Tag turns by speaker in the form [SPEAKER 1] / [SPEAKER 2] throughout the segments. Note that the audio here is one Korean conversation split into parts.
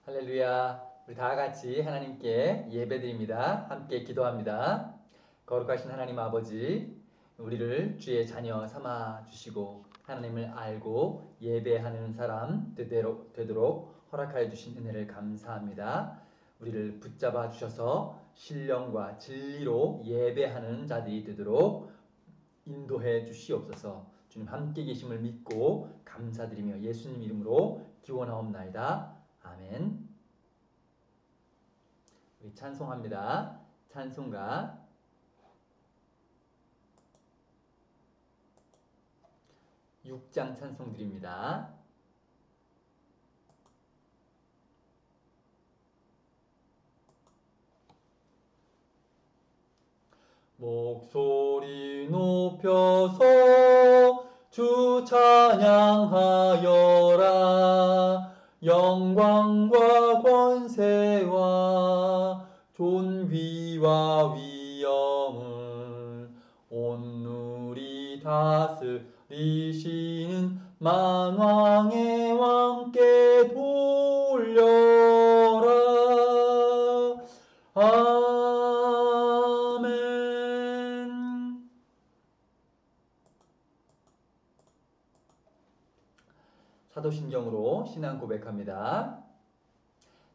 [SPEAKER 1] 할렐루야. 우리 다 같이 하나님께 예배드립니다. 함께 기도합니다. 거룩하신 하나님 아버지, 우리를 주의 자녀 삼아 주시고 하나님을 알고 예배하는 사람 되도록 허락하여 주신 은혜를 감사합니다. 우리를 붙잡아 주셔서 신령과 진리로 예배하는 자들이 되도록 인도해 주시옵소서. 주님 함께 계심을 믿고 감사드리며 예수님 이름으로 기원하옵나이다. 아멘. 우리 찬송합니다. 찬송가 6장 찬송 드립니다. 목소리 높여서 주 찬양하여라. 영광과 권세와 존귀와 위엄을 온누리 다스리시는 만왕의 왕께 돌려라. 아멘. 사도신경으로 신앙 고백합니다.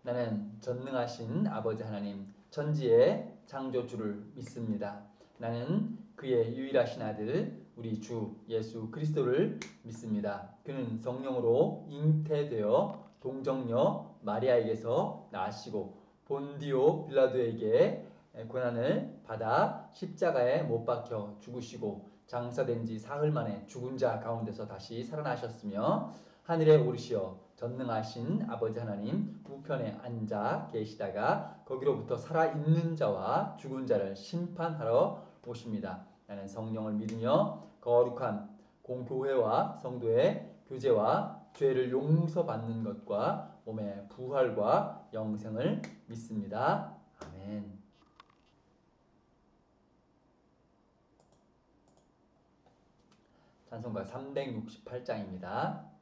[SPEAKER 1] 나는 전능하신 아버지 하나님 천지의 창조주를 믿습니다. 나는 그의 유일하신 아들 우리 주 예수 그리스도를 믿습니다. 그는 성령으로 잉태되어 동정녀 마리아에게서 나시고 본디오 빌라도에게 고난을 받아 십자가에 못 박혀 죽으시고 장사된 지 사흘 만에 죽은 자 가운데서 다시 살아나셨으며 하늘에 오르시어 전능하신 아버지 하나님 우편에 앉아 계시다가 거기로부터 살아있는 자와 죽은 자를 심판하러 오십니다. 나는 성령을 믿으며 거룩한 공교회와 성도의 교제와 죄를 용서받는 것과 몸의 부활과 영생을 믿습니다. 아멘. 찬송가 368장입니다.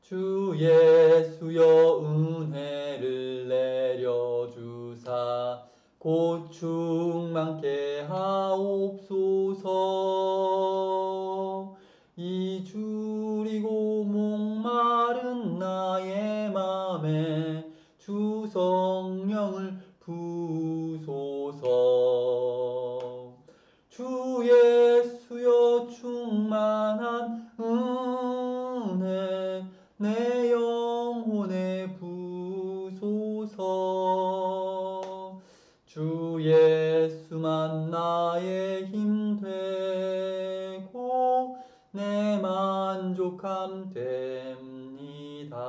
[SPEAKER 1] 주 예수여 은혜를 내려주사 곧 충만케 하옵소서. 이 줄이고 목마른 나의 맘에 주 성령을 부소서. 주 예수여 충만한 은혜 내 영혼에 부소서. 주 예수만 나의 힘 되고 내 만족함 됩니다.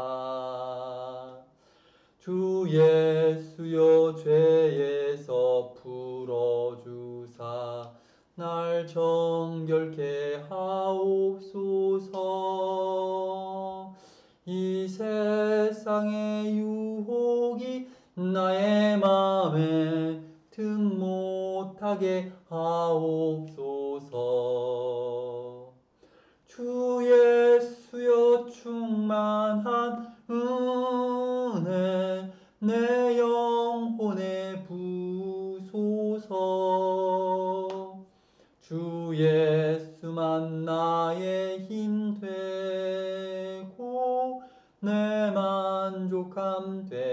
[SPEAKER 1] 주 예수여 죄에서 풀어주사 날 정결케 하옵소서. 이 세상의 유혹이 나의 맘에 틈 못하게 하옵소서. 주 예수여 충만한 은혜 내 영혼에 부소서. 주 예수만 나의 힘 되고 내 만족함 됩니다.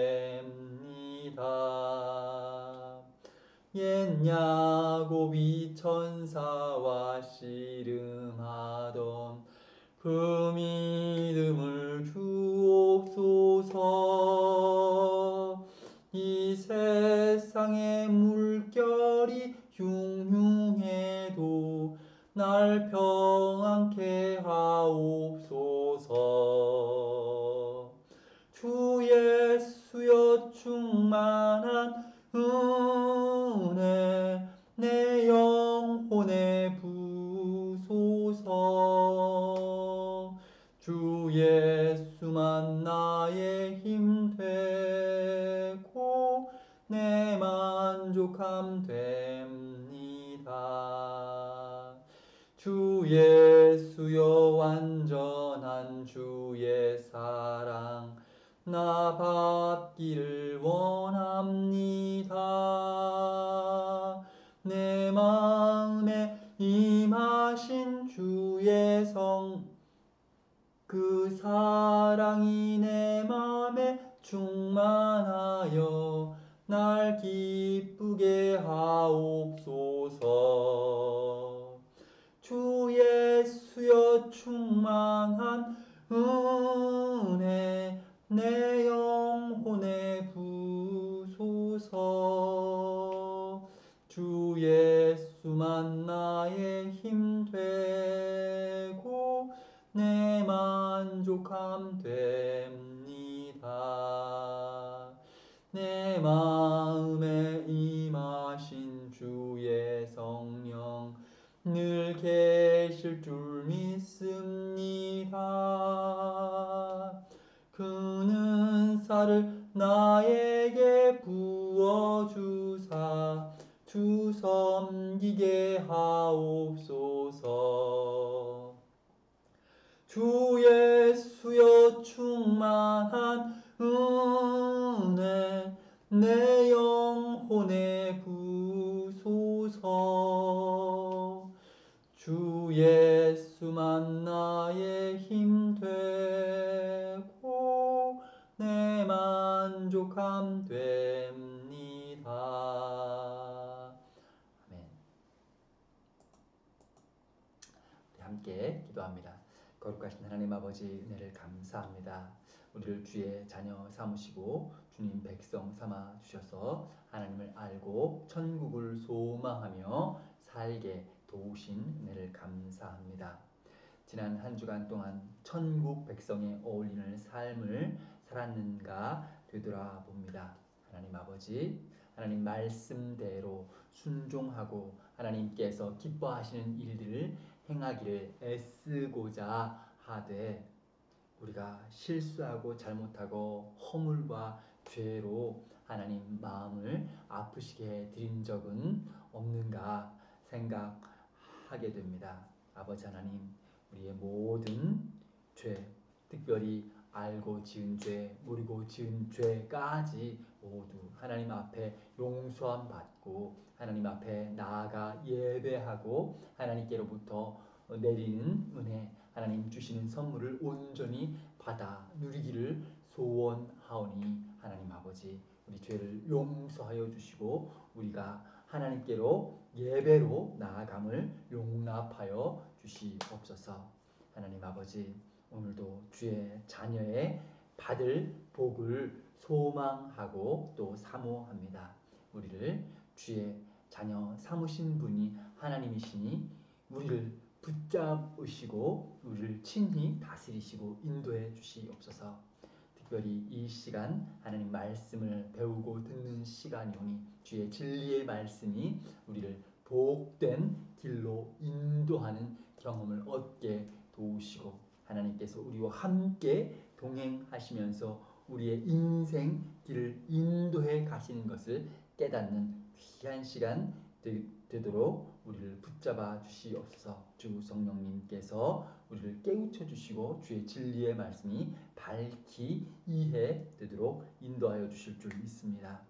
[SPEAKER 1] 옛 야곱이 천사와 씨름하던 그 믿음을 주옵소서. 이 세상의 물결이 흉흉해도 날 평안케 하옵소서. 주 예수여 충만한 은혜 내 영혼에 부소서. 주 예수만 나의 힘 되고 내 만족함 됩니다. 주 예수여 완전한 충만한 주의 사랑 나 받기를 원합니다. 내 마음에 임하신 주의 그 사랑이 내 맘에 충만하여 날 기쁘게 하옵소서. 주 예수여 충만한 은혜 내 영혼에 부소서. 주 예수만 나의 힘 되고 내 만족함 됩니다. 내 마음에 임하신 주의 성령 늘 계실 줄 믿습니다. 그 은사를 나에게 부어주사 주 섬기게 하옵소서. 주 예수여 충만한 은혜 내 영혼에 부소서. 주 예수만 나의 힘 되고 내 만족함 됩니다. 아멘. 우리 함께 기도합니다. 거룩하신 하나님 아버지 은혜를 감사합니다. 우리를 주의 자녀 삼으시고 주님 백성 삼아 주셔서 하나님을 알고 천국을 소망하며 살게 도우신 은혜를 감사합니다. 지난 한 주간 동안 천국 백성에 어울리는 삶을 살았는가 되돌아봅니다. 하나님 아버지, 하나님 말씀대로 순종하고 하나님께서 기뻐하시는 일들을 행하기를 애쓰고자 하되 우리가 실수하고 잘못하고 허물과 죄로 하나님 마음을 아프시게 드린 적은 없는가 생각하게 됩니다. 아버지 하나님, 우리의 모든 죄, 특별히 알고 지은 죄, 모르고 지은 죄까지 모두 하나님 앞에 용서함 받고 하나님 앞에 나아가 예배하고 하나님께로부터 내리는 은혜, 하나님 주시는 선물을 온전히 받아 누리기를 소원하오니 하나님 아버지, 우리 죄를 용서하여 주시고 우리가 하나님께로 예배로 나아감을 용납하여 주시옵소서. 하나님 아버지, 오늘도 주의 자녀의 받을 복을 소망하고 또 사모합니다. 우리를 주의 자녀 삼으신 분이 하나님이시니 우리를 붙잡으시고 우리를 친히 다스리시고 인도해 주시옵소서. 특별히 이 시간 하나님 말씀을 배우고 듣는 시간이오니 주의 진리의 말씀이 우리를 복된 길로 인도하는 경험을 얻게 도우시고 하나님께서 우리와 함께 동행하시면서 우리의 인생 길을 인도해 가시는 것을 깨닫는 귀한 시간 되도록 우리를 붙잡아 주시옵소서. 주 성령님께서 우리를 깨우쳐 주시고 주의 진리의 말씀이 밝히 이해되도록 인도하여 주실 줄 믿습니다.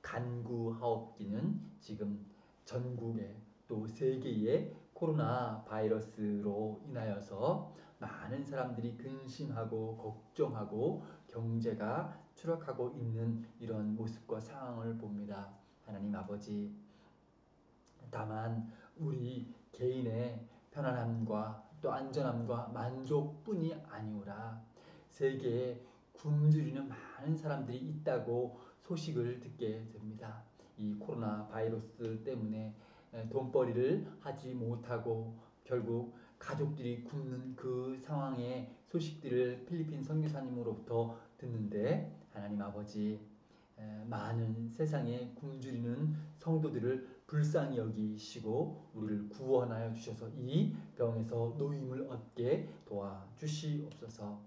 [SPEAKER 1] 간구하옵기는 지금 전국에 또 세계의 코로나 바이러스로 인하여서 많은 사람들이 근심하고 걱정하고 경제가 추락하고 있는 이런 모습과 상황을 봅니다. 하나님 아버지, 다만 우리 개인의 편안함과 또 안전함과 만족뿐이 아니오라 세계에 굶주리는 많은 사람들이 있다고 소식을 듣게 됩니다. 이 코로나 바이러스 때문에 돈벌이를 하지 못하고 결국 가족들이 굶는 그 상황의 소식들을 필리핀 선교사님으로부터 듣는데 하나님 아버지, 많은 세상에 굶주리는 성도들을 불쌍히 여기시고 우리를 구원하여 주셔서 이 병에서 노임을 얻게 도와주시옵소서.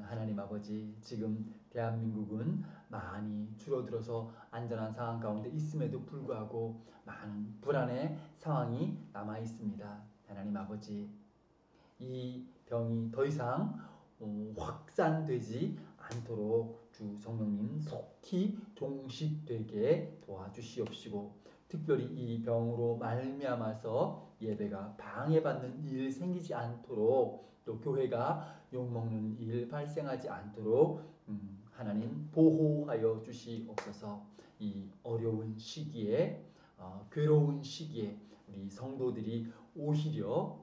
[SPEAKER 1] 하나님 아버지, 지금 대한민국은 많이 줄어들어서 안전한 상황 가운데 있음에도 불구하고 많은 불안의 상황이 남아 있습니다. 하나님 아버지, 이 병이 더 이상 확산되지 않도록 주 성령님 속히 종식되게 도와주시옵시고, 특별히 이 병으로 말미암아서 예배가 방해받는 일 생기지 않도록, 또 교회가 욕먹는 일 발생하지 않도록 하나님 보호하여 주시옵소서. 이 어려운 시기에, 괴로운 시기에 우리 성도들이 오히려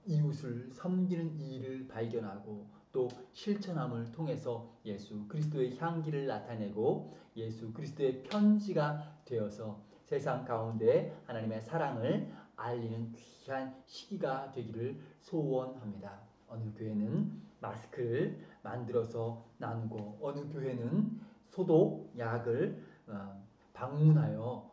[SPEAKER 1] 이웃을 섬기는 일을 발견하고 또 실천함을 통해서 예수 그리스도의 향기를 나타내고 예수 그리스도의 편지가 되어서 세상 가운데 하나님의 사랑을 알리는 귀한 시기가 되기를 소원합니다. 어느 교회는 마스크를 만들어서 나누고, 어느 교회는 소독약을 방문하여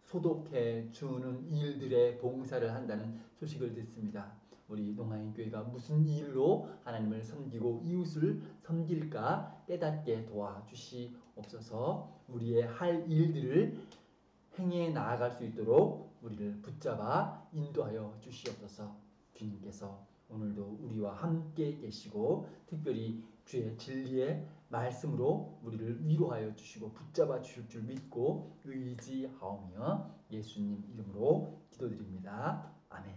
[SPEAKER 1] 소독해 주는 일들의 봉사를 한다는 소식을 듣습니다. 우리 농아인교회가 무슨 일로 하나님을 섬기고 이웃을 섬길까 깨닫게 도와주시옵소서. 우리의 할 일들을 행해 나아갈 수 있도록 우리를 붙잡아 인도하여 주시옵소서. 주님께서 오늘도 우리와 함께 계시고 특별히 주의 진리의 말씀으로 우리를 위로하여 주시고 붙잡아 주실 줄 믿고 의지하오며 예수님 이름으로 기도드립니다. 아멘.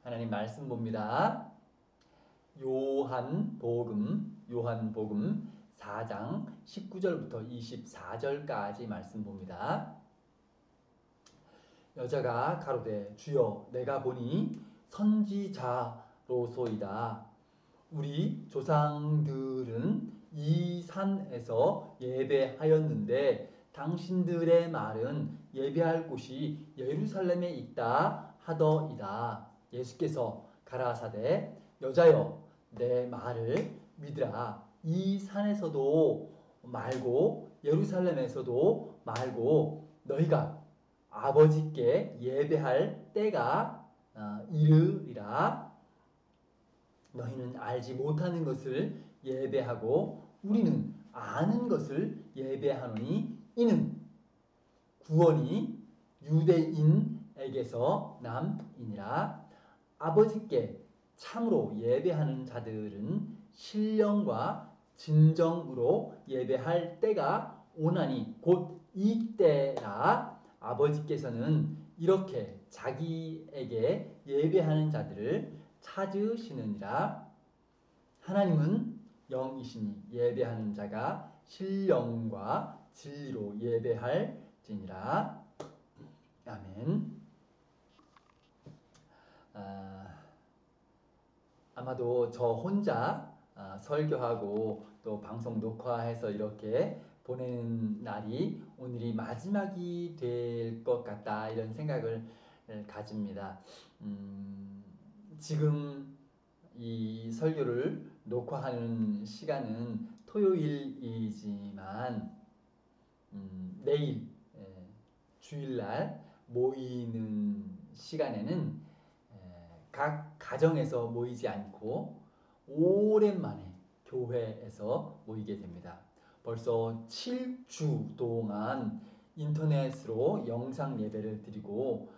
[SPEAKER 1] 하나님 말씀 봅니다. 요한복음 4장 19절부터 24절까지 말씀 봅니다. 여자가 가로되 주여 내가 보니 선지자로소이다. 우리 조상들은 이 산에서 예배하였는데 당신들의 말은 예배할 곳이 예루살렘에 있다 하더이다. 예수께서 가라사대 여자여 내 말을 믿으라. 이 산에서도 말고 예루살렘에서도 말고 너희가 아버지께 예배할 때가 이르리라. 너희는 알지 못하는 것을 예배하고 우리는 아는 것을 예배하노니 이는 구원이 유대인에게서 남이니라. 아버지께 참으로 예배하는 자들은 신령과 진정으로 예배할 때가 오나니 곧 이때라. 아버지께서는 이렇게 자기에게 예배하는 자들을 찾으시느니라. 하나님은 영이시니 예배하는 자가 신령과 진리로 예배할지니라. 아멘. 아마도 저 혼자 설교하고 또 방송 녹화해서 이렇게 보내는 날이 오늘이 마지막이 될 것 같다, 이런 생각을 가집니다. 지금 이 설교를 녹화하는 시간은 토요일이지만 내일 주일날 모이는 시간에는 각 가정에서 모이지 않고 오랜만에 교회에서 모이게 됩니다. 벌써 7주 동안 인터넷으로 영상 예배를 드리고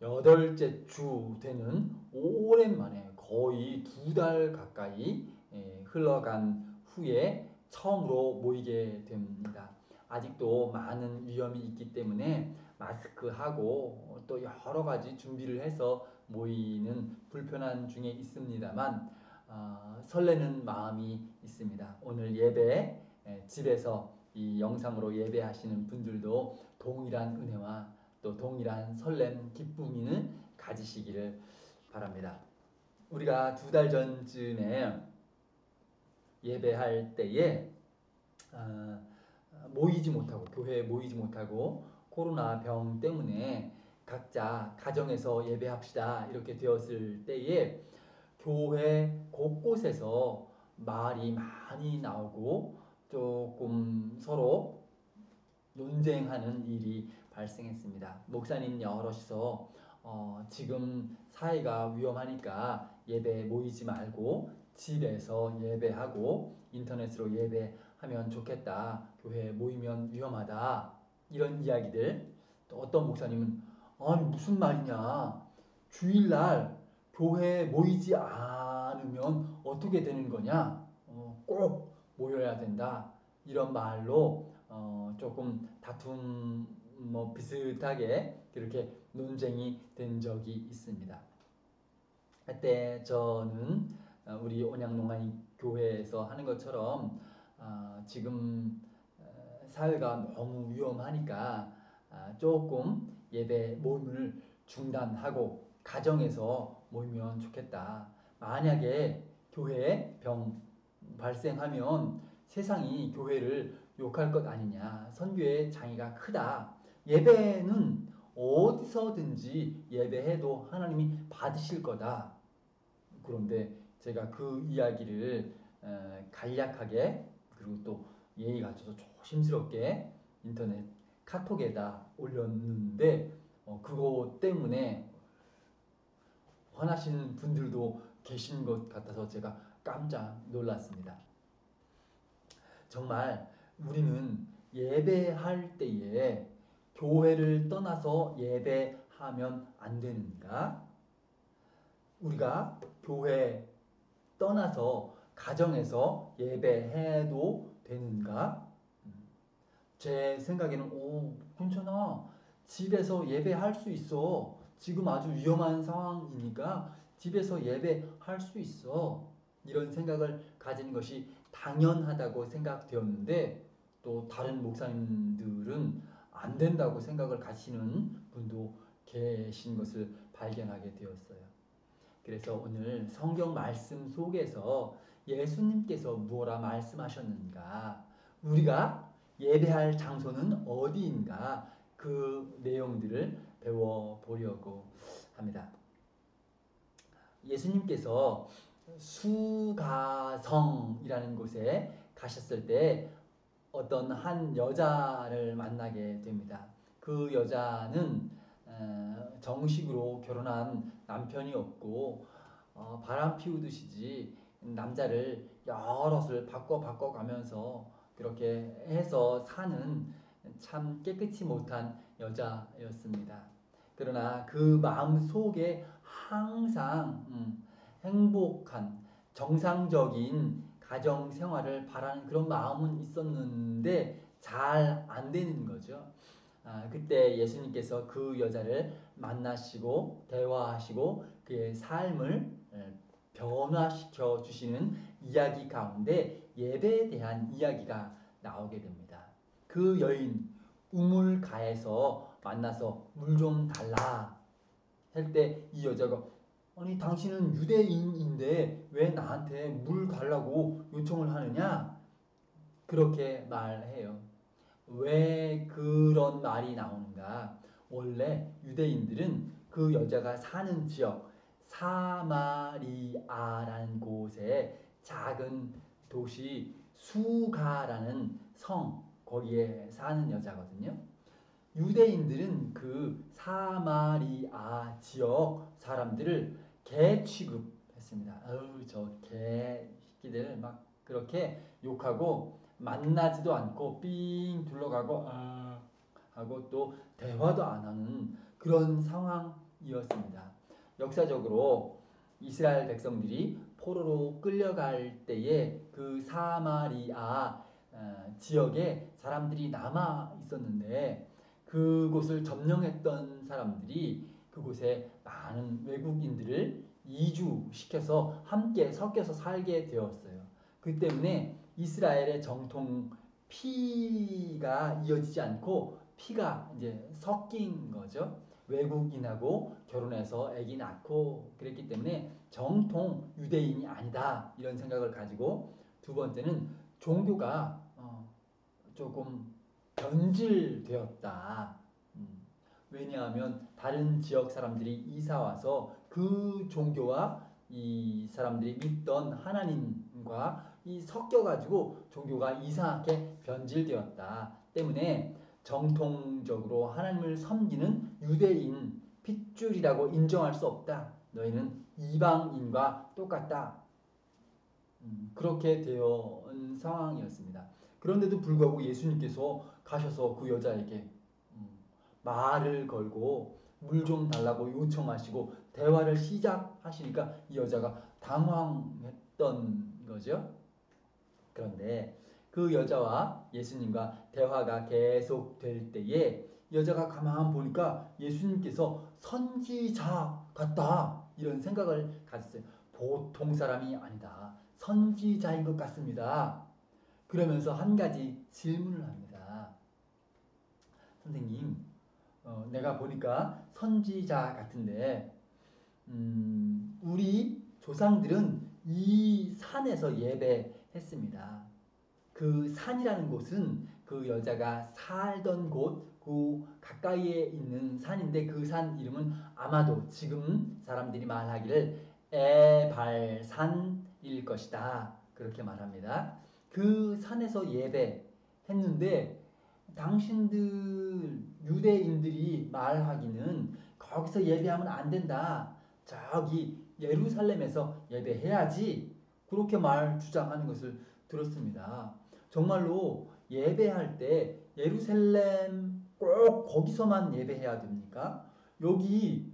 [SPEAKER 1] 8째 주 되는 오랜만에 거의 2달 가까이 흘러간 후에 처음으로 모이게 됩니다. 아직도 많은 위험이 있기 때문에 마스크하고 또 여러 가지 준비를 해서 모이는 불편한 중에 있습니다만 설레는 마음이 있습니다. 오늘 예배 집에서 이 영상으로 예배하시는 분들도 동일한 은혜와 또 동일한 설렘, 기쁨을 가지시기를 바랍니다. 우리가 2달 전쯤에 예배할 때에 모이지 못하고 교회에 모이지 못하고 코로나 병 때문에 각자 가정에서 예배합시다 이렇게 되었을 때에 교회 곳곳에서 말이 많이 나오고 조금 서로 논쟁하는 일이 발생했습니다. 목사님 여럿이서 지금 사회가 위험하니까 예배 모이지 말고 집에서 예배하고 인터넷으로 예배하면 좋겠다. 교회 모이면 위험하다. 이런 이야기들 또 어떤 목사님은 아니 무슨 말이냐, 주일날 교회에 모이지 않으면 어떻게 되는 거냐, 꼭 모여야 된다, 이런 말로 조금 다툼 뭐 비슷하게 그렇게 논쟁이 된 적이 있습니다. 그때 저는 우리 온양농아인 교회에서 하는 것처럼 지금 사회가 너무 위험하니까 조금 예배 모임을 중단하고 가정에서 모이면 좋겠다. 만약에 교회에 병 발생하면 세상이 교회를 욕할 것 아니냐. 선교의 장애가 크다. 예배는 어디서든지 예배해도 하나님이 받으실 거다. 그런데 제가 그 이야기를 간략하게 그리고 또 예의 갖춰서 조심스럽게 인터넷 카톡에다 올렸는데 그거 때문에 화나신 분들도 계신 것 같아서 제가 깜짝 놀랐습니다. 정말 우리는 예배할 때에 교회를 떠나서 예배하면 안 되는가? 우리가 교회 떠나서 가정에서 예배해도 되는가? 제 생각에는 괜찮아. 집에서 예배할 수 있어. 지금 아주 위험한 상황이니까 집에서 예배할 수 있어. 이런 생각을 가진 것이 당연하다고 생각되었는데 또 다른 목사님들은 안 된다고 생각을 가시는 분도 계신 것을 발견하게 되었어요. 그래서 오늘 성경 말씀 속에서 예수님께서 무엇라 말씀하셨는가, 우리가 예배할 장소는 어디인가, 그 내용들을 배워보려고 합니다. 예수님께서 수가성이라는 곳에 가셨을 때 어떤 한 여자를 만나게 됩니다. 그 여자는 정식으로 결혼한 남편이 없고 바람 피우듯이지 남자를 여럿을 바꿔가면서 그렇게 해서 사는 참 깨끗이 못한 여자였습니다. 그러나 그 마음 속에 항상 행복한 정상적인 가정 생활을 바라는 그런 마음은 있었는데 잘 안 되는 거죠. 그때 예수님께서 그 여자를 만나시고 대화하시고 그의 삶을 변화시켜 주시는 이야기 가운데 예배에 대한 이야기가 나오게 됩니다. 그 여인 우물가에서 만나서 물 좀 달라 할 때 이 여자가 아니 당신은 유대인인데 왜 나한테 물 달라고 요청을 하느냐? 그렇게 말해요. 왜 그런 말이 나오는가? 원래 유대인들은 그 여자가 사는 지역 사마리아라는 곳에 작은 도시 수가라는 성 거기에 사는 여자거든요. 유대인들은 그 사마리아 지역 사람들을 개 취급했습니다. 저 개새끼들 막 그렇게 욕하고 만나지도 않고 삥 둘러가고 하고 또 대화도 안 하는 그런 상황이었습니다. 역사적으로 이스라엘 백성들이 포로로 끌려갈 때에 그 사마리아 지역에 사람들이 남아 있었는데 그곳을 점령했던 사람들이 그곳에 많은 외국인들을 이주시켜서 함께 섞여서 살게 되었어요. 그 때문에 이스라엘의 정통 피가 이어지지 않고 피가 이제 섞인 거죠. 외국인하고 결혼해서 아기 낳고 그랬기 때문에 정통 유대인이 아니다 이런 생각을 가지고, 두 번째는 종교가 조금 변질되었다. 왜냐하면 다른 지역 사람들이 이사 와서 그 종교와 이 사람들이 믿던 하나님과 이 섞여가지고 종교가 이상하게 변질되었다 때문에 정통적으로 하나님을 섬기는 유대인 핏줄이라고 인정할 수 없다. 너희는 이방인과 똑같다. 그렇게 되어 상황이었습니다. 그런데도 불구하고 예수님께서 가셔서 그 여자에게 말을 걸고 물 좀 달라고 요청하시고 대화를 시작하시니까 이 여자가 당황했던 거죠. 그런데 그 여자와 예수님과 대화가 계속될 때에 여자가 가만 보니까 예수님께서 선지자 같다 이런 생각을 가졌어요. 보통 사람이 아니다. 선지자인 것 같습니다. 그러면서 한 가지 질문을 합니다. 선생님, 내가 보니까 선지자 같은데 우리 조상들은 이 산에서 예배했습니다. 그 산이라는 곳은 그 여자가 살던 곳, 그 가까이에 있는 산인데 그 산 이름은 아마도 지금 사람들이 말하기를 에발산일 것이다. 그렇게 말합니다. 그 산에서 예배했는데 당신들 유대인들이 말하기는 거기서 예배하면 안 된다. 저기 예루살렘에서 예배해야지. 그렇게 주장하는 것을 들었습니다. 정말로 예배할 때 예루살렘 꼭 거기서만 예배해야 됩니까? 여기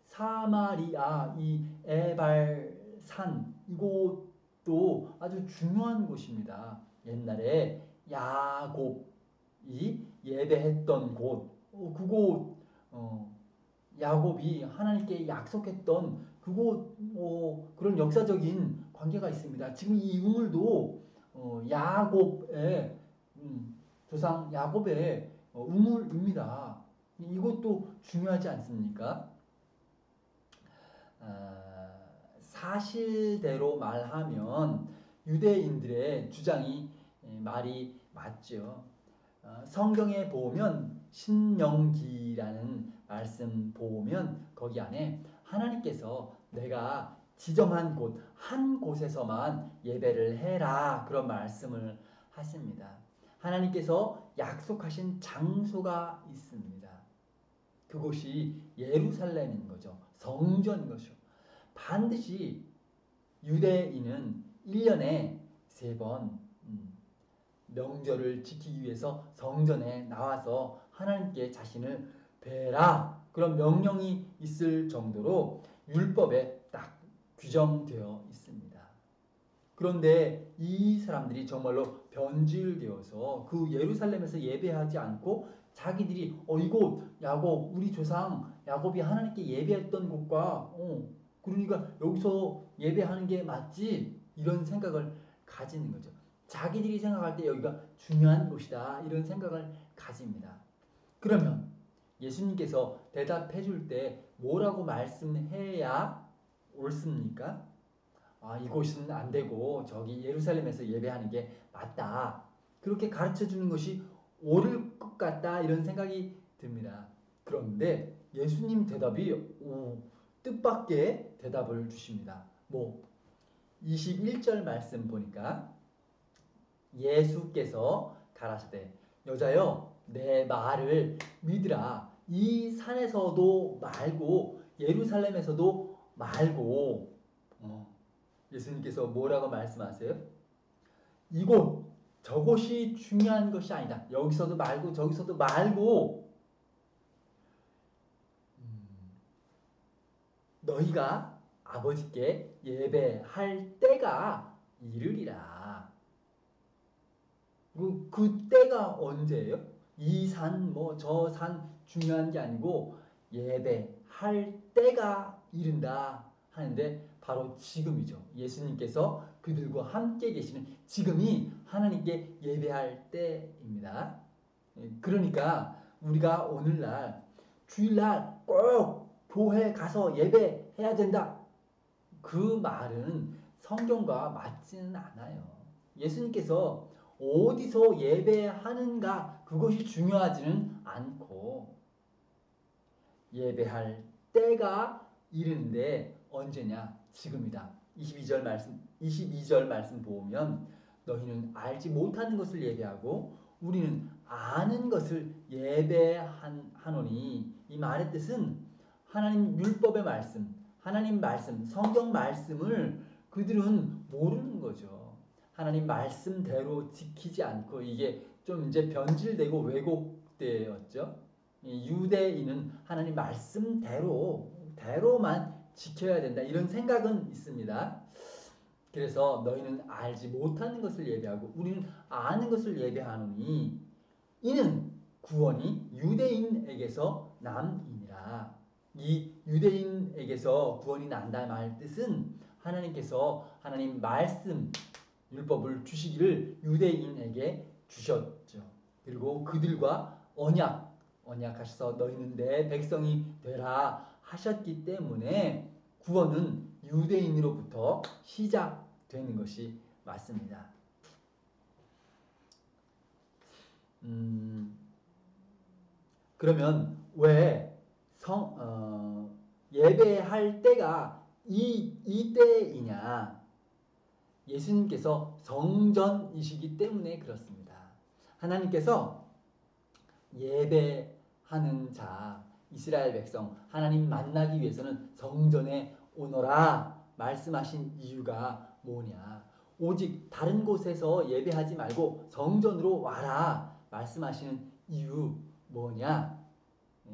[SPEAKER 1] 사마리아 이 에발산 이곳도 아주 중요한 곳입니다. 옛날에 야곱이 예배했던 곳, 그곳 야곱이 하나님께 약속했던 그곳 그런 역사적인 관계가 있습니다. 지금 이 우물도 야곱의 조상 야곱의 우물입니다. 이것도 중요하지 않습니까? 사실대로 말하면 유대인들의 주장이 말이 맞죠. 성경에 보면 신명기라는 말씀 보면 거기 안에 하나님께서 내가 지정한 곳, 한 곳에서만 예배를 해라 그런 말씀을 하십니다. 하나님께서 약속하신 장소가 있습니다. 그곳이 예루살렘인 거죠. 성전인 것이죠. 반드시 유대인은 1년에 3번 명절을 지키기 위해서 성전에 나와서 하나님께 자신을 뵈라 그런 명령이 있을 정도로 율법에 딱 규정되어 있습니다. 그런데 이 사람들이 정말로 변질되어서 그 예루살렘에서 예배하지 않고 자기들이 이곳 야곱 우리 조상 야곱이 하나님께 예배했던 곳과 그러니까 여기서 예배하는 게 맞지 이런 생각을 가지는 거죠. 자기들이 생각할 때 여기가 중요한 곳이다 이런 생각을 가집니다. 그러면 예수님께서 대답해 줄 때 뭐라고 말씀해야 옳습니까? 이곳은 안 되고 저기 예루살렘에서 예배하는 게 맞다. 그렇게 가르쳐 주는 것이 옳을 것 같다 이런 생각이 듭니다. 그런데 예수님 대답이 뜻밖의 대답을 주십니다. 21절 말씀 보니까 예수께서 가라사대 여자여 내 말을 믿으라. 이 산에서도 말고 예루살렘에서도 말고 예수님께서 뭐라고 말씀하세요? 이곳 저곳이 중요한 것이 아니다. 여기서도 말고 저기서도 말고 너희가 아버지께 예배할 때가 이르리라. 그 때가 언제예요? 이 산, 저 산 중요한 게 아니고 예배할 때가 이른다 하는데 바로 지금이죠. 예수님께서 그들과 함께 계시는 지금이 하나님께 예배할 때입니다. 그러니까 우리가 오늘날 주일날 꼭 교회 가서 예배해야 된다. 그 말은 성경과 맞지는 않아요. 예수님께서 어디서 예배하는가 그것이 중요하지는 않고 예배할 때가 이르는데 언제냐? 지금이다. 22절 말씀 보면 너희는 알지 못하는 것을 예배하고 우리는 아는 것을 예배하노니 이 말의 뜻은 하나님 율법의 말씀, 하나님 말씀, 성경 말씀을 그들은 모르는 거죠. 하나님 말씀대로 지키지 않고 이게 좀 이제 변질되고 왜곡되었죠. 이 유대인은 하나님 말씀대로만 지켜야 된다. 이런 생각은 있습니다. 그래서 너희는 알지 못하는 것을 예배하고 우리는 아는 것을 예배하노니 이는 구원이 유대인에게서 남이니라. 이 유대인에게서 구원이 난다 말 뜻은 하나님께서 하나님 말씀 율법을 주시기를 유대인에게 주셨죠. 그리고 그들과 언약하셔서 너희는 내 백성이 되라 하셨기 때문에 구원은 유대인으로부터 시작되는 것이 맞습니다. 그러면 왜 예배할 때가 이때이냐? 예수님께서 성전이시기 때문에 그렇습니다. 하나님께서 예배하는 자, 이스라엘 백성, 하나님 만나기 위해서는 성전에 오너라 말씀하신 이유가 뭐냐? 오직 다른 곳에서 예배하지 말고 성전으로 와라 말씀하시는 이유 뭐냐?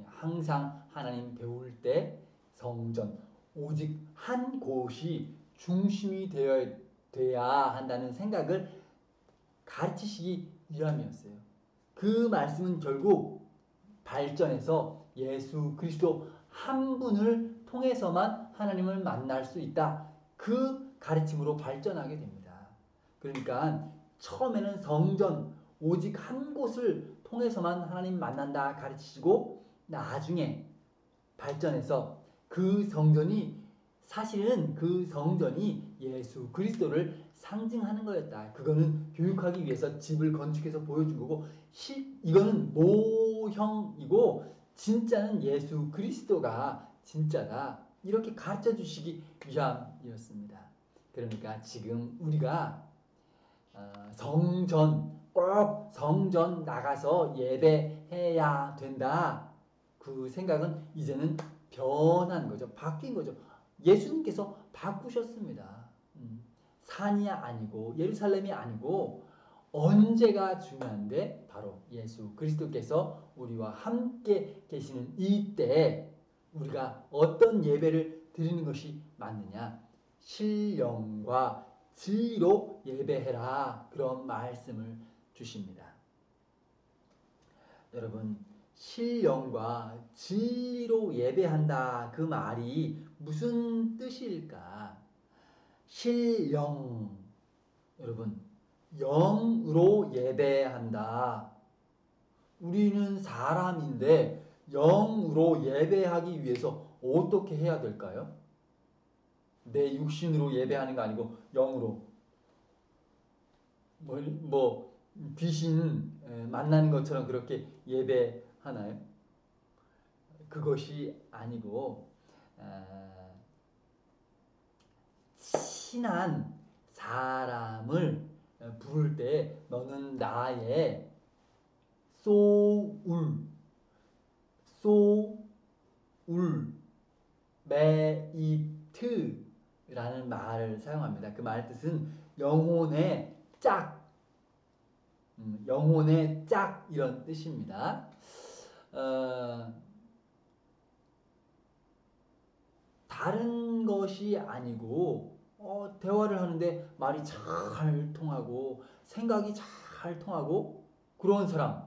[SPEAKER 1] 항상 하나님 배울 때 성전, 오직 한 곳이 중심이 되어야 한다는 생각을 가르치시기 위함이었어요. 그 말씀은 결국 발전해서 예수 그리스도 한 분을 통해서만 하나님을 만날 수 있다. 그 가르침으로 발전하게 됩니다. 그러니까 처음에는 성전, 오직 한 곳을 통해서만 하나님 만난다 가르치시고 나중에 발전해서 그 성전이 사실은 그 성전이 예수 그리스도를 상징하는 거였다. 그거는 교육하기 위해서 집을 건축해서 보여준 거고 이거는 모형이고 진짜는 예수 그리스도가 진짜다. 이렇게 가르쳐 주시기 위함이었습니다. 그러니까 지금 우리가 꼭 성전 나가서 예배해야 된다. 그 생각은 이제는 변한 거죠. 바뀐 거죠. 예수님께서 바꾸셨습니다. 산이 아니고 예루살렘이 아니고 언제가 중요한데 바로 예수 그리스도께서 우리와 함께 계시는 이때 우리가 어떤 예배를 드리는 것이 맞느냐? 신령과 진리로 예배해라. 그런 말씀을 주십니다. 여러분, 신령과 진리로 예배한다. 그 말이 무슨 뜻일까? 신령, 여러분, 영으로 예배한다. 우리는 사람인데 영으로 예배하기 위해서 어떻게 해야 될까요? 내 육신으로 예배하는 거 아니고 영으로. 귀신 만나는 것처럼 그렇게 예배하나요? 그것이 아니고 친한 사람을 부를 때 너는 나의 소울메이트라는 말을 사용합니다. 그 말 뜻은 영혼의 짝 이런 뜻입니다. 다른 것이 아니고 대화를 하는데 말이 잘 통하고 생각이 잘 통하고 그런 사람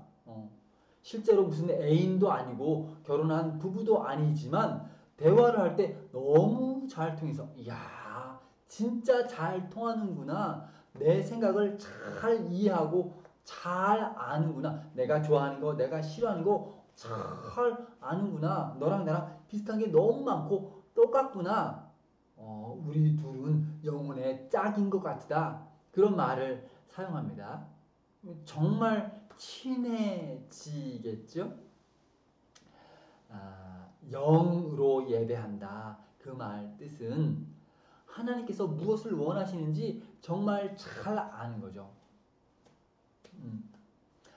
[SPEAKER 1] 실제로 무슨 애인도 아니고 결혼한 부부도 아니지만 대화를 할 때 너무 잘 통해서 이야 진짜 잘 통하는구나 내 생각을 잘 이해하고 잘 아는구나 내가 좋아하는 거 내가 싫어하는 거 잘 아는구나 너랑 나랑 비슷한 게 너무 많고 똑같구나 우리 둘은 영혼의 짝인 것 같다 그런 말을 사용합니다. 정말 친해지겠죠? 영으로 예배한다. 그 말 뜻은 하나님께서 무엇을 원하시는지 정말 잘 아는 거죠.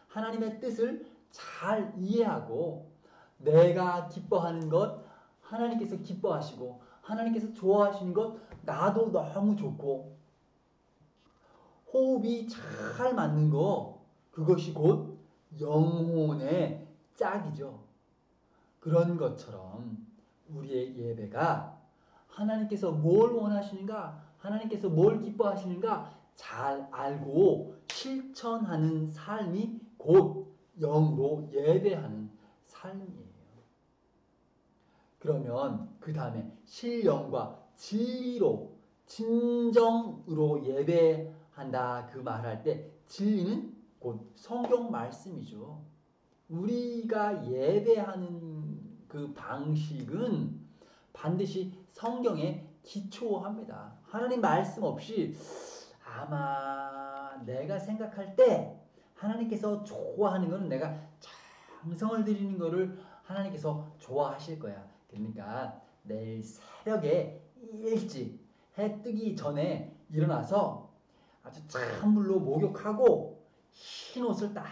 [SPEAKER 1] 하나님의 뜻을 잘 이해하고 내가 기뻐하는 것 하나님께서 기뻐하시고 하나님께서 좋아하시는 것 나도 너무 좋고 호흡이 잘 맞는 거 그것이 곧 영혼의 짝이죠. 그런 것처럼 우리의 예배가 하나님께서 뭘 원하시는가, 하나님께서 뭘 기뻐하시는가 잘 알고 실천하는 삶이 곧 영으로 예배하는 삶이에요. 그러면 그 다음에 신령과 진리로 진정으로 예배한다 그 말할 때 진리는 곧 성경 말씀이죠. 우리가 예배하는 그 방식은 반드시 성경에 기초합니다. 하나님 말씀 없이 아마 내가 생각할 때 하나님께서 좋아하는 것은 내가 정성을 들이는 것을 하나님께서 좋아하실 거야. 그러니까 내일 새벽에 일찍 해 뜨기 전에 일어나서 아주 찬물로 목욕하고 흰 옷을 딱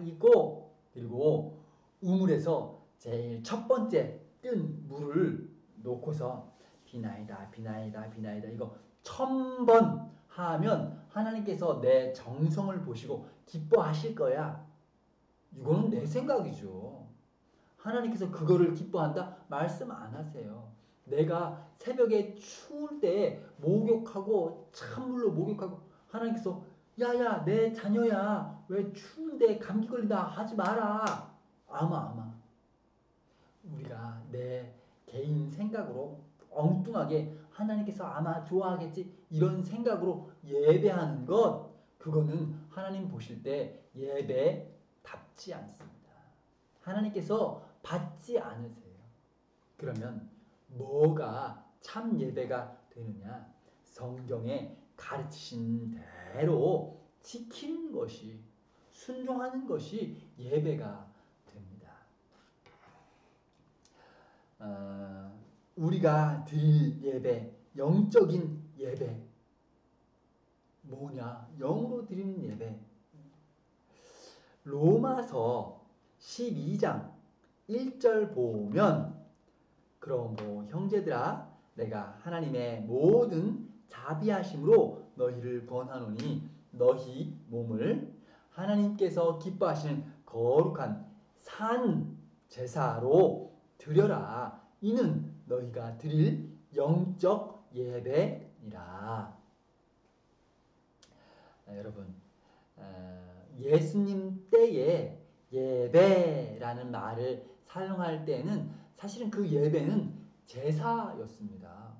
[SPEAKER 1] 입고 그리고 우물에서 제일 첫 번째 뜬 물을 놓고서 비나이다 비나이다 비나이다 이거 1000번 하면 하나님께서 내 정성을 보시고 기뻐하실 거야. 이거는 내 생각이죠. 하나님께서 그거를 기뻐한다? 말씀 안 하세요. 내가 새벽에 추울 때 목욕하고 찬물로 목욕하고 하나님께서 야야 내 자녀야 왜 추운데 감기 걸린다 하지 마라. 아마 우리가 내 개인 생각으로 엉뚱하게 하나님께서 아마 좋아하겠지 이런 생각으로 예배하는 것 그거는 하나님 보실 때 예배답지 않습니다. 하나님께서 받지 않으세요. 그러면 뭐가 참 예배가 되느냐? 성경에 가르치신 대로 지키는 것이 순종하는 것이 예배가 됩니다. 우리가 드릴 예배, 영적인 예배 뭐냐? 영으로 드리는 예배. 로마서 12장 1절 보면 그러므로 형제들아 내가 하나님의 모든 자비하심으로 너희를 권하노니 너희 몸을 하나님께서 기뻐하시는 거룩한 산 제사로 드려라. 이는 너희가 드릴 영적 예배니라. 여러분 예수님 때에 예배라는 말을 사용할 때에는 사실은 그 예배는 제사였습니다.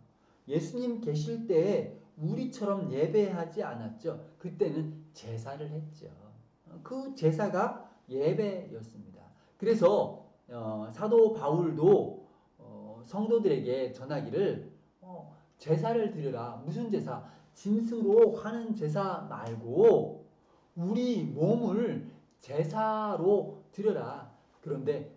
[SPEAKER 1] 예수님 계실 때 우리처럼 예배하지 않았죠. 그때는 제사를 했죠. 그 제사가 예배였습니다. 그래서 사도 바울도 성도들에게 전하기를 제사를 드려라. 무슨 제사? 짐승으로 하는 제사 말고 우리 몸을 제사로 드려라. 그런데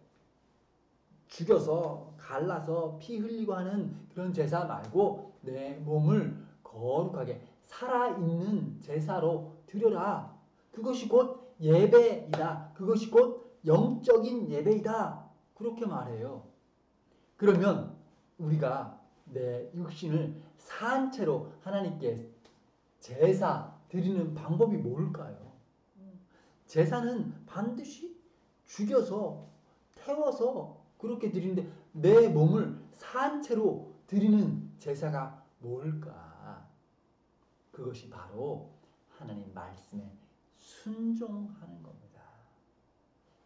[SPEAKER 1] 죽여서 갈라서 피 흘리고 하는 그런 제사 말고 내 몸을 거룩하게 살아있는 제사로 드려라. 그것이 곧 예배이다. 그것이 곧 영적인 예배이다. 그렇게 말해요. 그러면 우리가 내 육신을 산채로 하나님께 제사 드리는 방법이 뭘까요? 제사는 반드시 죽여서 태워서 그렇게 드리는데 내 몸을 산채로 드리는 제사가 뭘까? 그것이 바로 하나님 말씀에 순종하는 겁니다.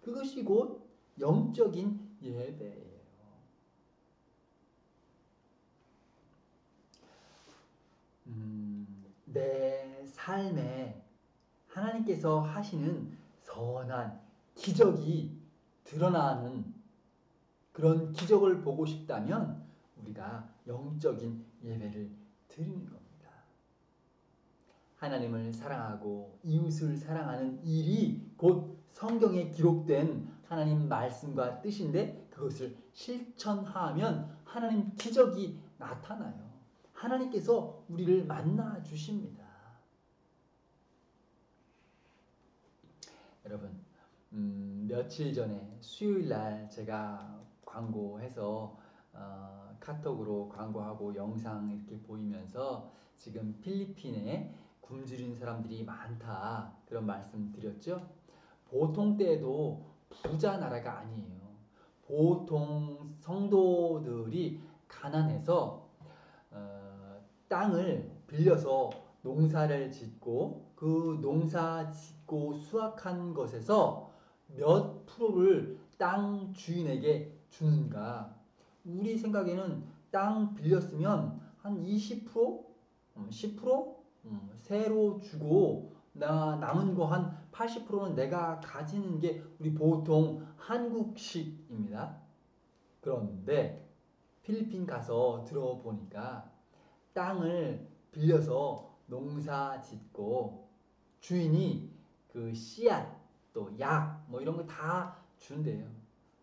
[SPEAKER 1] 그것이 곧 영적인 예배예요. 내 삶에 하나님께서 하시는 선한 기적이 드러나는 그런 기적을 보고 싶다면 우리가 영적인 예배를 드리는 겁니다. 하나님을 사랑하고 이웃을 사랑하는 일이 곧 성경에 기록된 하나님 말씀과 뜻인데 그것을 실천하면 하나님 기적이 나타나요. 하나님께서 우리를 만나 주십니다. 여러분 며칠 전에 수요일 날 제가 광고해서 카톡으로 광고하고 영상 이렇게 보이면서 지금 필리핀에 굶주린 사람들이 많다 그런 말씀 드렸죠. 보통 때에도 부자 나라가 아니에요. 보통 성도들이 가난해서 땅을 빌려서 농사를 짓고 그 농사 짓고 수확한 것에서 몇 프로를 땅 주인에게 주는가? 우리 생각에는 땅 빌렸으면 한 20%? 10%? 세로 주고 남은 거 한 80%는 내가 가지는 게 우리 보통 한국식입니다. 그런데 필리핀 가서 들어보니까 땅을 빌려서 농사 짓고 주인이 그 씨앗 또 약 뭐 이런 거 다 준대요.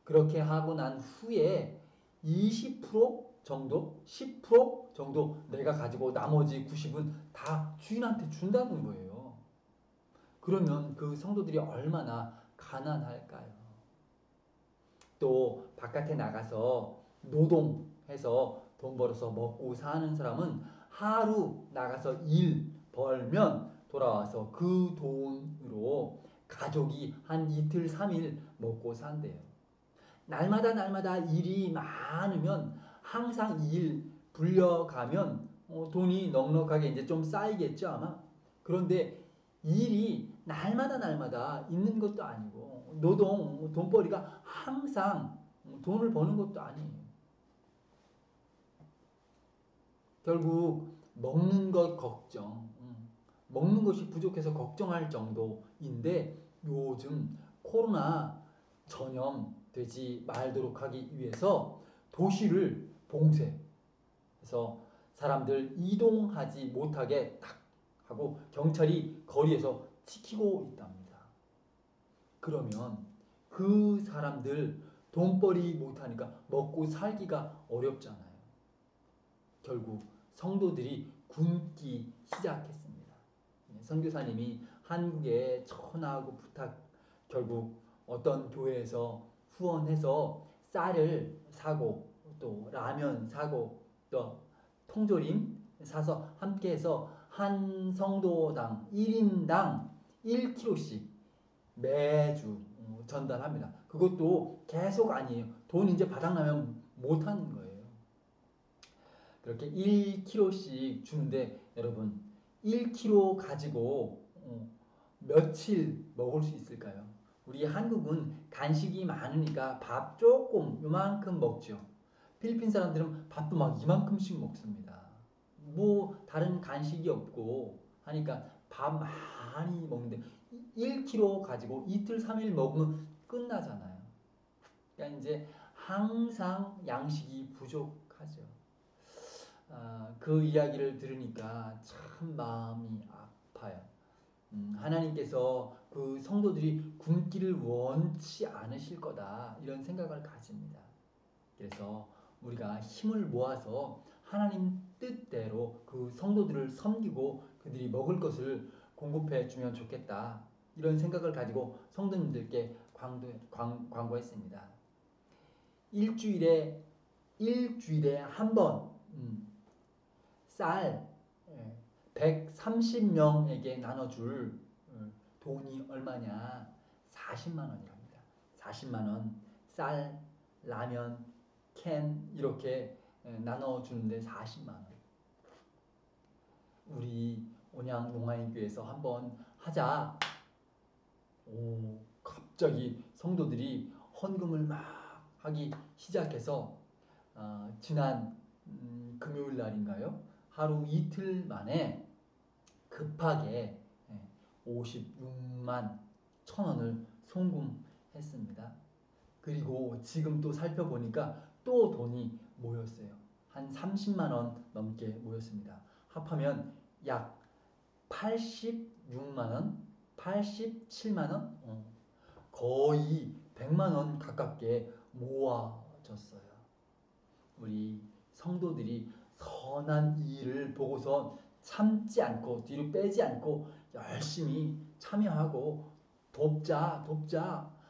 [SPEAKER 1] 그렇게 하고 난 후에 20% 정도, 10% 정도 내가 가지고 나머지 90은 다 주인한테 준다는 거예요. 그러면 그 성도들이 얼마나 가난할까요? 또 바깥에 나가서 노동해서 돈 벌어서 먹고 사는 사람은 하루 나가서 일 벌면 돌아와서 그 돈으로 가족이 한 이틀, 3일 먹고 산대요. 날마다 일이 많으면 항상 일 불려가면 돈이 넉넉하게 이제 좀 쌓이겠죠, 아마. 그런데 일이 날마다 있는 것도 아니고 돈벌이가 항상 돈을 버는 것도 아니에요. 결국 먹는 것 걱정, 먹는 것이 부족해서 걱정할 정도인데 요즘 코로나 전염되지 말도록 하기 위해서 도시를 봉쇄해서 사람들 이동하지 못하게 딱 하고 경찰이 거리에서 지키고 있답니다. 그러면 그 사람들 돈벌이 못하니까 먹고 살기가 어렵잖아요. 결국 성도들이 굶기 시작했습니다. 선교사님이 한국에 전화하고 부탁 결국 어떤 교회에서 후원해서 쌀을 사고 또 라면 사고 또 통조림 사서 함께해서 한 성도당 1인당 1kg씩 매주 전달합니다. 그것도 계속 아니에요. 돈 이제 바닥나면 못하는 거예요. 그렇게 1kg씩 주는데 여러분 1kg 가지고 며칠 먹을 수 있을까요? 우리 한국은 간식이 많으니까 밥 조금 요만큼 먹죠. 필리핀 사람들은 밥도 막 이만큼씩 먹습니다. 뭐 다른 간식이 없고 하니까 밥 많이 먹는데 1kg 가지고 이틀 3일 먹으면 끝나잖아요. 그러니까 이제 항상 양식이 부족하죠. 그 이야기를 들으니까 참 마음이 아파요. 하나님께서 그 성도들이 굶기를 원치 않으실 거다 이런 생각을 가집니다. 그래서 우리가 힘을 모아서 하나님 뜻대로 그 성도들을 섬기고 그들이 먹을 것을 공급해 주면 좋겠다 이런 생각을 가지고 성도님들께 광고했습니다. 일주일에 한 번 쌀 130명에게 나눠줄 돈이 얼마냐? 40만 원이랍니다. 40만 원 쌀, 라면, 캔 이렇게 나눠주는데 40만 원. 우리 온양 농아인교회에서 한번 하자. 갑자기 성도들이 헌금을 막 하기 시작해서 지난 금요일 날인가요? 하루 이틀 만에 급하게 56만 1,000원을 송금했습니다. 그리고 지금 또 살펴보니까 또 돈이 모였어요. 한 30만 원 넘게 모였습니다. 합하면 약 86만 원, 87만 원, 거의 100만 원 가깝게 모아졌어요. 우리 성도들이 선한 일을 보고서 참지 않고 뒤로 빼지 않고 열심히 참여하고 돕자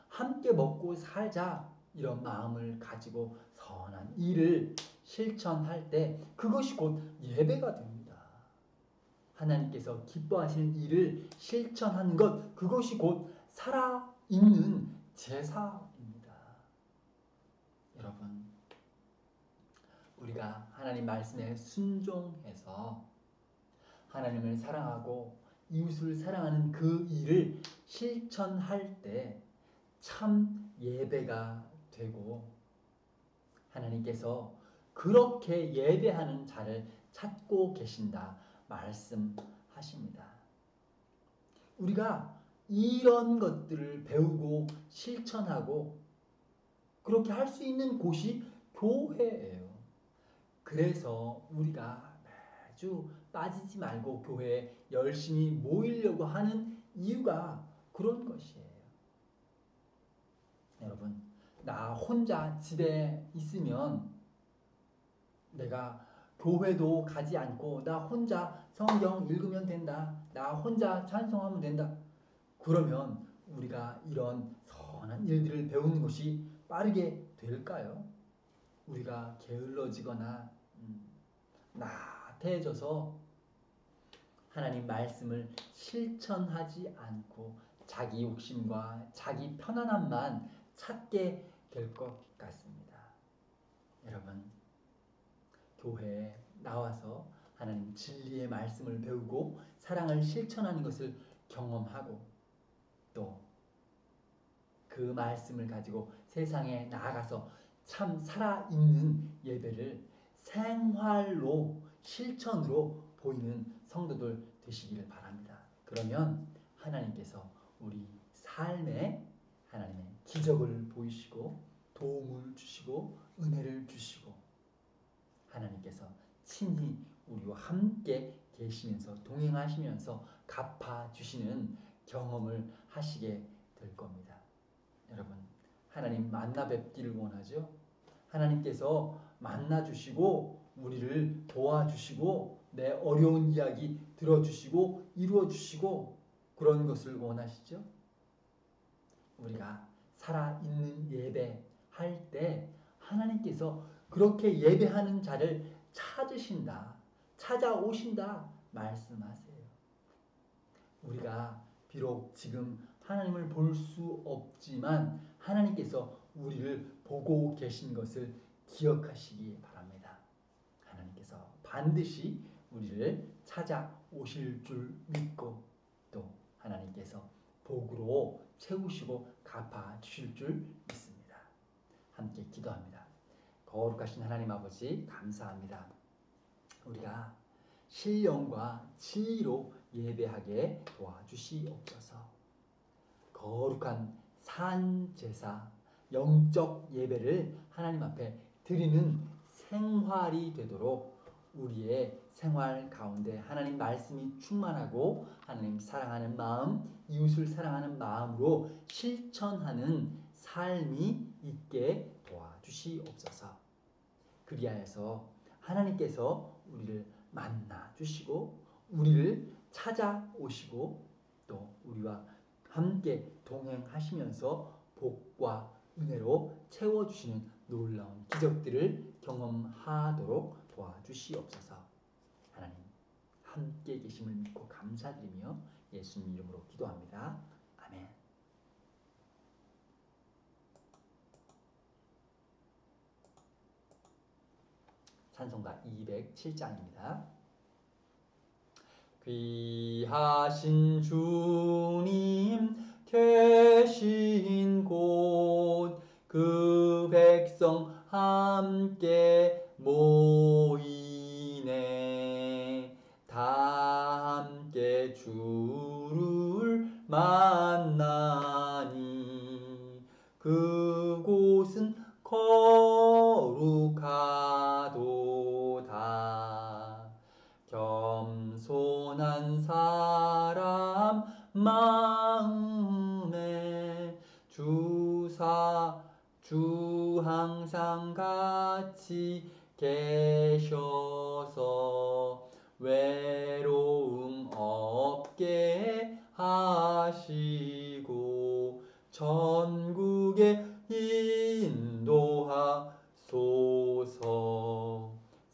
[SPEAKER 1] 함께 먹고 살자 이런 마음을 가지고 선한 일을 실천할 때 그것이 곧 예배가 됩니다. 하나님께서 기뻐하시는 일을 실천하는 것 그것이 곧 살아있는 제사입니다. 우리가 하나님 말씀에 순종해서 하나님을 사랑하고 이웃을 사랑하는 그 일을 실천할 때 참 예배가 되고 하나님께서 그렇게 예배하는 자를 찾고 계신다 말씀하십니다. 우리가 이런 것들을 배우고 실천하고 그렇게 할 수 있는 곳이 교회예요. 그래서 우리가 매주 빠지지 말고 교회에 열심히 모이려고 하는 이유가 그런 것이에요. 여러분, 나 혼자 집에 있으면 내가 교회도 가지 않고 나 혼자 성경 읽으면 된다. 나 혼자 찬송하면 된다. 그러면 우리가 이런 선한 일들을 배우는 것이 빠르게 될까요? 우리가 게을러지거나 나태해져서 하나님 말씀을 실천하지 않고 자기 욕심과 자기 편안함만 찾게 될 것 같습니다. 여러분, 교회에 나와서 하나님 진리의 말씀을 배우고 사랑을 실천하는 것을 경험하고 또 그 말씀을 가지고 세상에 나아가서 참 살아있는 예배를 생활로 실천으로 보이는 성도들 되시기를 바랍니다. 그러면 하나님께서 우리 삶에 하나님의 기적을 보이시고 도움을 주시고 은혜를 주시고 하나님께서 친히 우리와 함께 계시면서 동행하시면서 갚아주시는 경험을 하시게 될 겁니다. 여러분, 하나님 만나 뵙기를 원하죠? 하나님께서 만나주시고 우리를 도와주시고 내 어려운 이야기 들어주시고 이루어주시고 그런 것을 원하시죠? 우리가 살아있는 예배 할 때 하나님께서 그렇게 예배하는 자를 찾으신다, 찾아오신다 말씀하세요. 우리가 비록 지금 하나님을 볼 수 없지만 하나님께서 우리를 보고 계신 것을 기억하시기 바랍니다. 하나님께서 반드시 우리를 찾아오실 줄 믿고 또 하나님께서 복으로 채우시고 갚아주실 줄 믿습니다. 함께 기도합니다. 거룩하신 하나님 아버지 감사합니다. 우리가 신령과 진리로 예배하게 도와주시옵소서. 거룩한 산제사, 영적 예배를 하나님 앞에 드리는 생활이 되도록 우리의 생활 가운데 하나님 말씀이 충만하고 하나님 사랑하는 마음, 이웃을 사랑하는 마음으로 실천하는 삶이 있게 도와주시옵소서. 그리하여서 하나님께서 우리를 만나 주시고 우리를 찾아오시고 또 우리와 함께 동행하시면서 복과 은혜로 채워주시는 놀라운 기적들을 경험하도록 도와주시옵소서. 하나님 함께 계심을 믿고 감사드리며 예수님 이름으로 기도합니다. 아멘. 찬송가 207장입니다. 귀하신 주님 계신 곳 그 백성 함께 모이네. 다 함께 주를 만나니 그곳은 거룩하도다. 겸손한 사람 마음에 주 항상 같이 계셔서 외로움 없게 하시고 전국에 인도하소서.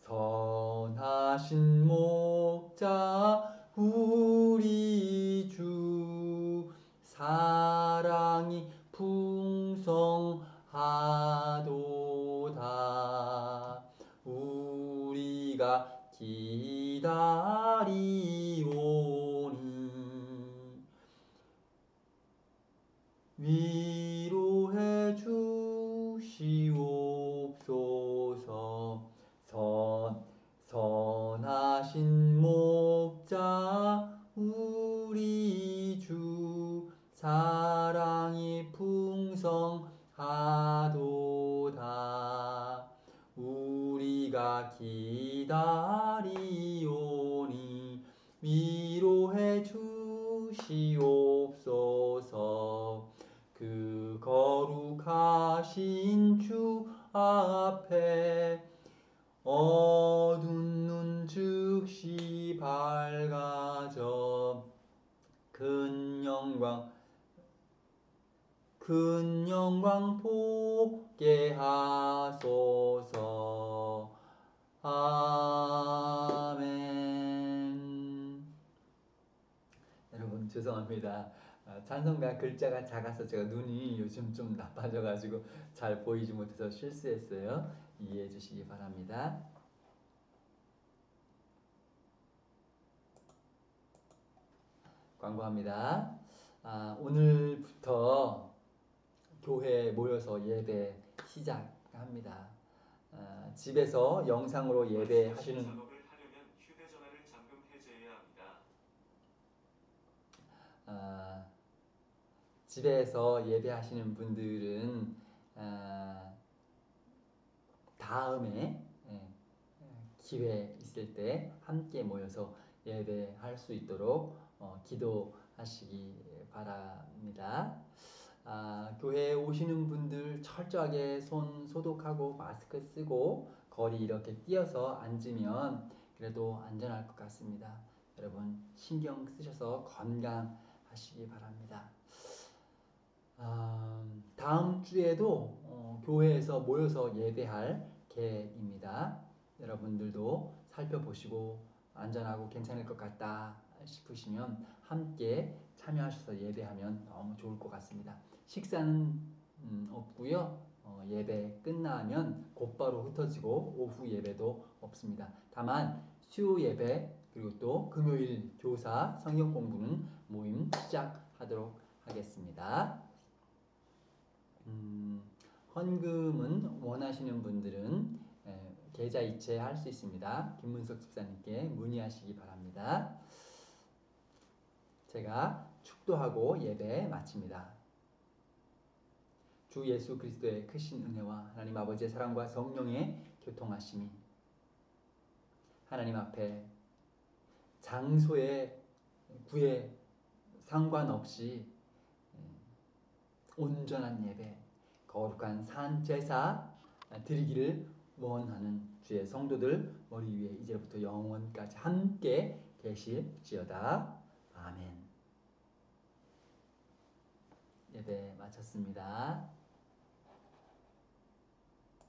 [SPEAKER 1] 선하신 목자 우리 주 사랑이 풍성하도다. 우리가 기다리오니 위로해 주시옵소서. 선하신 목자 우리 주 사랑이 풍성하도다. 우리가 기다리오니 위로해 주시옵소서. 그 거룩하신 주 앞에 어두운 눈 즉시 밝아져 큰 영광 보게 하소서. 아멘. 여러분 죄송합니다. 찬송가 글자가 작아서 제가 눈이 요즘 좀 나빠져가지고 잘 보이지 못해서 실수했어요. 이해해 주시기 바랍니다. 광고합니다. 오늘부터 교회에 모여서 예배 시작합니다. 집에서 영상으로 예배하시는
[SPEAKER 2] 작업을 하려면 휴대전화를 잠금 해제해야 합니다.
[SPEAKER 1] 집에서 예배하시는 분들은 다음에 기회 있을 때 함께 모여서 예배할 수 있도록 기도하시기 바랍니다. 교회에 오시는 분들 철저하게 손 소독하고 마스크 쓰고 거리 이렇게 띄어서 앉으면 그래도 안전할 것 같습니다. 여러분 신경 쓰셔서 건강하시기 바랍니다. 다음 주에도 교회에서 모여서 예배할 계획입니다. 여러분들도 살펴보시고 안전하고 괜찮을 것 같다 싶으시면 함께 참여하셔서 예배하면 너무 좋을 것 같습니다. 식사는 없고요. 예배 끝나면 곧바로 흩어지고 오후 예배도 없습니다. 다만 수요 예배 그리고 또 금요일 교사 성경 공부는 모임 시작하도록 하겠습니다. 헌금은 원하시는 분들은 계좌 이체할 수 있습니다. 김문석 집사님께 문의하시기 바랍니다. 제가 축도하고 예배 마칩니다. 주 예수 그리스도의 크신 은혜와 하나님 아버지의 사랑과 성령의 교통하심이 하나님 앞에 장소의 구애 상관없이 온전한 예배, 거룩한 산 제사 드리기를 원하는 주의 성도들 머리 위에 이제부터 영원까지 함께 계실지어다. 아멘. 예배 마쳤습니다.